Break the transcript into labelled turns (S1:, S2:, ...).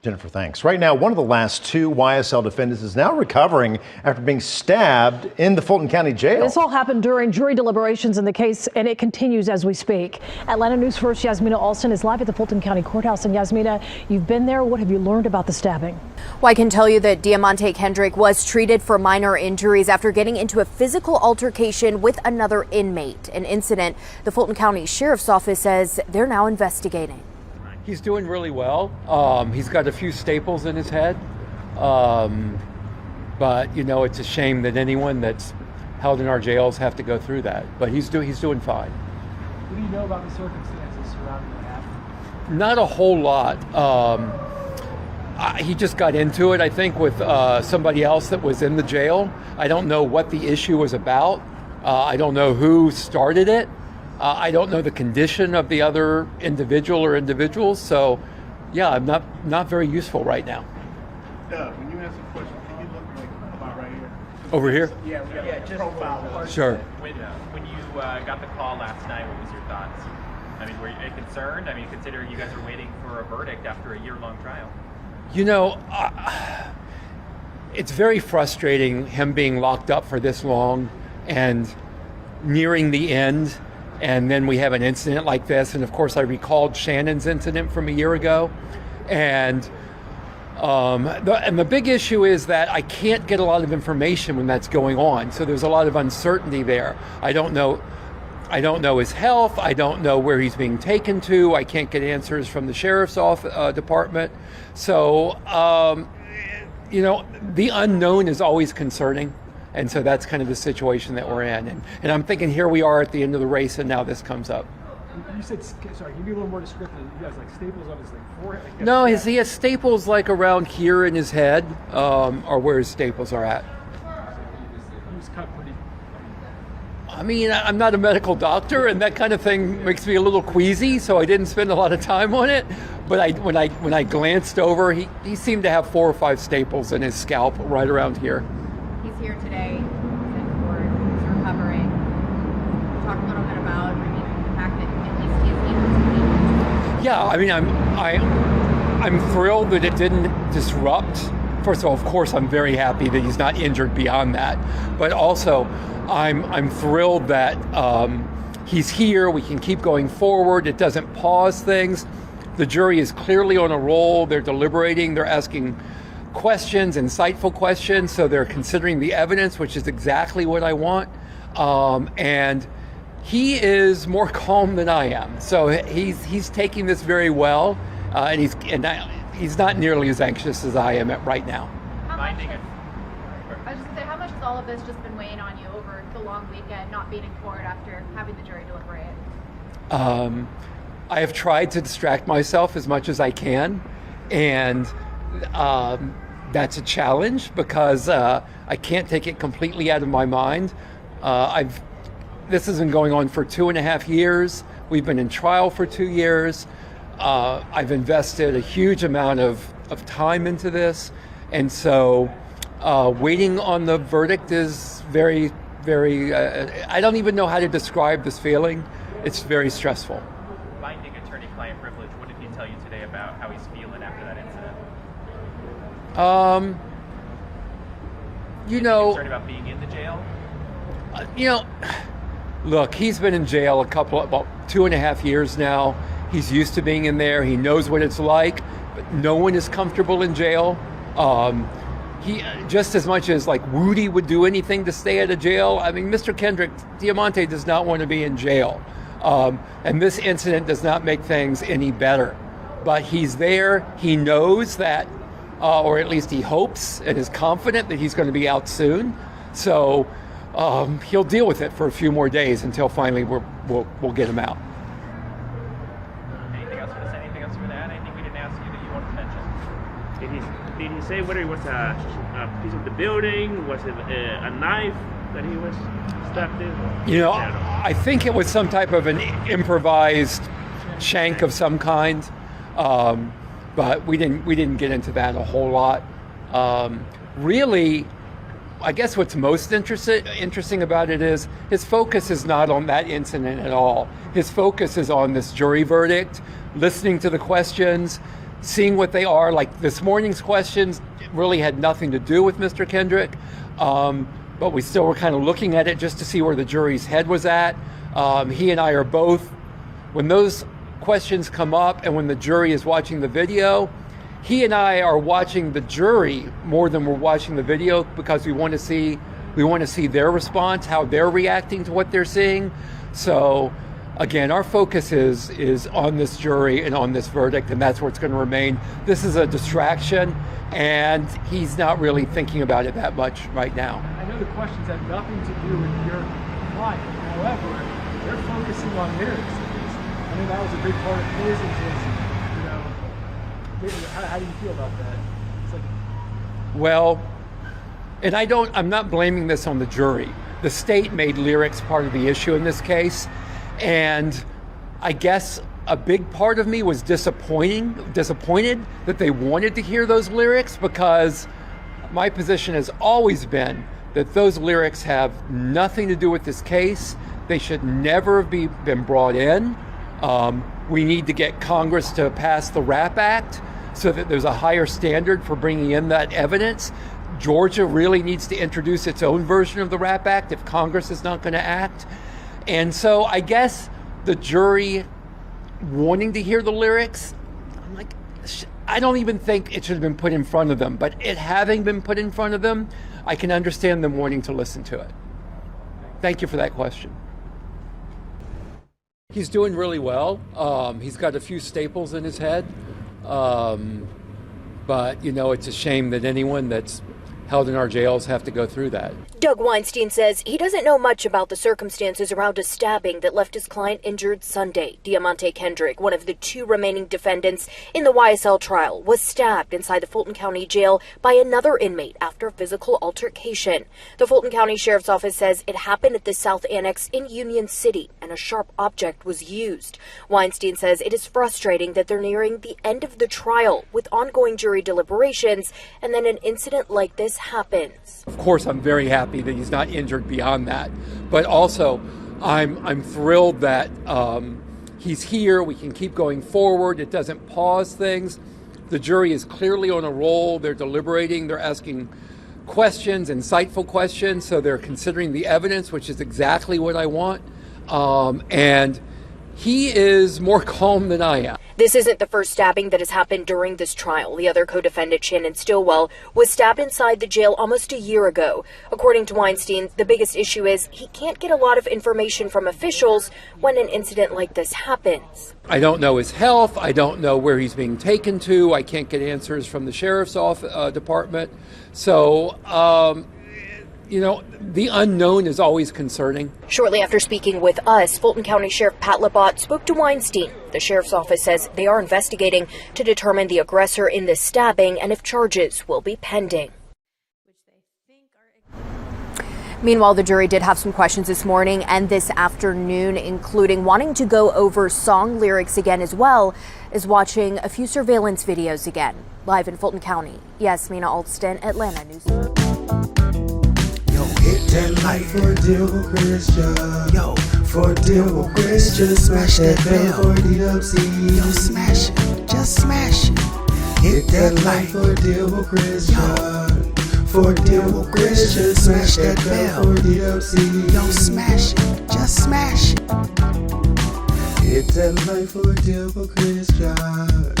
S1: Jennifer, thanks. Right now, one of the last two YSL defendants is now recovering after being stabbed in the Fulton County Jail.
S2: This all happened during jury deliberations in the case, and it continues as we speak. Atlanta News First Yasmina Alston is live at the Fulton County Courthouse. And Yasmina, you've been there. What have you learned about the stabbing?
S3: Well, I can tell you that Diamante Kendrick was treated for minor injuries after getting into a physical altercation with another inmate. An incident the Fulton County Sheriff's Office says they're now investigating.
S4: He's doing really well. He's got a few staples in his head. But, you know, it's a shame that anyone that's held in our jails have to go through that. But he's doing fine.
S5: What do you know about the circumstances surrounding what happened?
S4: Not a whole lot. He just got into it, I think, with somebody else that was in the jail. I don't know what the issue was about. I don't know who started it. I don't know the condition of the other individual or individuals, so yeah, I'm not very useful right now.
S6: When you answer a question, can you look like about right here?
S4: Over here?
S6: Yeah, we got a profile.
S4: Sure.
S7: When you got the call last night, what was your thoughts? I mean, were you concerned? I mean, considering you guys are waiting for a verdict after a year-long trial.
S4: You know, it's very frustrating him being locked up for this long and nearing the end. And then we have an incident like this. And of course, I recalled Shannon's incident from a year ago. And the big issue is that I can't get a lot of information when that's going on. So there's a lot of uncertainty there. I don't know his health. I don't know where he's being taken to. I can't get answers from the sheriff's department. So, you know, the unknown is always concerning. And so that's kind of the situation that we're in. And I'm thinking here we are at the end of the race, and now this comes up.
S5: You said, sorry, can you be a little more descriptive? You guys like staples on his forehead?
S4: No, he has staples like around here in his head, or where his staples are at.
S5: He was cut pretty.
S4: I mean, I'm not a medical doctor, and that kind of thing makes me a little queasy, so I didn't spend a lot of time on it. But when I glanced over, he seemed to have 4 or 5 staples in his scalp right around here.
S3: He's here today in court. He's recovering. Talk a little bit about the fact that at least he's able to be.
S4: Yeah, I mean, I'm thrilled that it didn't disrupt. First of all, of course, I'm very happy that he's not injured beyond that. But also, I'm thrilled that he's here. We can keep going forward. It doesn't pause things. The jury is clearly on a roll. They're deliberating. They're asking questions, insightful questions. So they're considering the evidence, which is exactly what I want. And he is more calm than I am. So he's taking this very well, and he's not nearly as anxious as I am right now.
S8: I was just gonna say, how much has all of this just been weighing on you over the long weekend, not being in court after having the jury deliberate?
S4: I have tried to distract myself as much as I can, and that's a challenge because I can't take it completely out of my mind. This has been going on for 2.5 years. We've been in trial for 2 years. I've invested a huge amount of time into this, and so waiting on the verdict is very, very, I don't even know how to describe this feeling. It's very stressful.
S7: Binding attorney-client privilege, what did he tell you today about how he's feeling after that incident?
S4: You know,
S7: concerned about being in the jail?
S4: You know, look, he's been in jail about 2.5 years now. He's used to being in there. He knows what it's like, but no one is comfortable in jail. He just as much as like Woody would do anything to stay out of jail. I mean, Mr. Kendrick, Diamante does not want to be in jail. And this incident does not make things any better. But he's there. He knows that, or at least he hopes and is confident that he's going to be out soon. So he'll deal with it for a few more days until finally we'll get him out.
S7: Anything else you want to add? Anything we didn't ask you that you wanted to mention?
S6: Did he say whether it was a piece of the building? Was it a knife that he was stabbed in?
S4: You know, I think it was some type of an improvised shank of some kind, but we didn't get into that a whole lot. Really, I guess what's most interesting about it is his focus is not on that incident at all. His focus is on this jury verdict, listening to the questions, seeing what they are. Like this morning's questions really had nothing to do with Mr. Kendrick, but we still were kind of looking at it just to see where the jury's head was at. He and I are both, when those questions come up and when the jury is watching the video, he and I are watching the jury more than we're watching the video, because we want to see their response, how they're reacting to what they're seeing. So again, our focus is on this jury and on this verdict, and that's where it's going to remain. This is a distraction, and he's not really thinking about it that much right now.
S5: I know the questions have nothing to do with your client. However, they're focusing on lyrics. I mean, that was a big part of his interest. How do you feel about that? It's like,
S4: well, and I'm not blaming this on the jury. The state made lyrics part of the issue in this case. And I guess a big part of me was disappointed that they wanted to hear those lyrics, because my position has always been that those lyrics have nothing to do with this case. They should never have been brought in. We need to get Congress to pass the RAP Act so that there's a higher standard for bringing in that evidence. Georgia really needs to introduce its own version of the RAP Act if Congress is not going to act. And so I guess the jury wanting to hear the lyrics, I'm like, I don't even think it should have been put in front of them. But it having been put in front of them, I can understand them wanting to listen to it. Thank you for that question. He's doing really well. He's got a few staples in his head. But, it's a shame that anyone that's held in our jails have to go through that.
S9: Doug Weinstein says he doesn't know much about the circumstances around a stabbing that left his client injured Sunday. Diamante Kendrick, one of the 2 remaining defendants in the YSL trial, was stabbed inside the Fulton County Jail by another inmate after a physical altercation. The Fulton County Sheriff's Office says it happened at the South Annex in Union City, and a sharp object was used. Weinstein says it is frustrating that they're nearing the end of the trial with ongoing jury deliberations, and then an incident like this happens.
S4: Of course, I'm very happy that he's not injured beyond that, but also I'm thrilled that he's here. We can keep going forward. It doesn't pause things. The jury is clearly on a roll. They're deliberating. They're asking questions, insightful questions. So they're considering the evidence, which is exactly what I want. And he is more calm than I am.
S9: This isn't the first stabbing that has happened during this trial. The other co-defendant, Shannon Stillwell, was stabbed inside the jail almost a year ago. According to Weinstein, the biggest issue is he can't get a lot of information from officials when an incident like this happens.
S4: I don't know his health. I don't know where he's being taken to. I can't get answers from the sheriff's department. So, the unknown is always concerning.
S9: Shortly after speaking with us, Fulton County Sheriff Pat Labott spoke to Weinstein. The sheriff's office says they are investigating to determine the aggressor in this stabbing and if charges will be pending.
S3: Meanwhile, the jury did have some questions this morning and this afternoon, including wanting to go over song lyrics again, as well as watching a few surveillance videos again. Live in Fulton County, Yasmina Alston, Atlanta News.
S10: Hit that like for deal with Christian. Yo, for deal with Christian. Smash that bell for DWC. Yo, smash it. Just smash it. Hit that like for deal with Christian. For deal with Christian. Smash that bell for DWC. Yo, smash it. Just smash it. Hit that like for deal with Christian.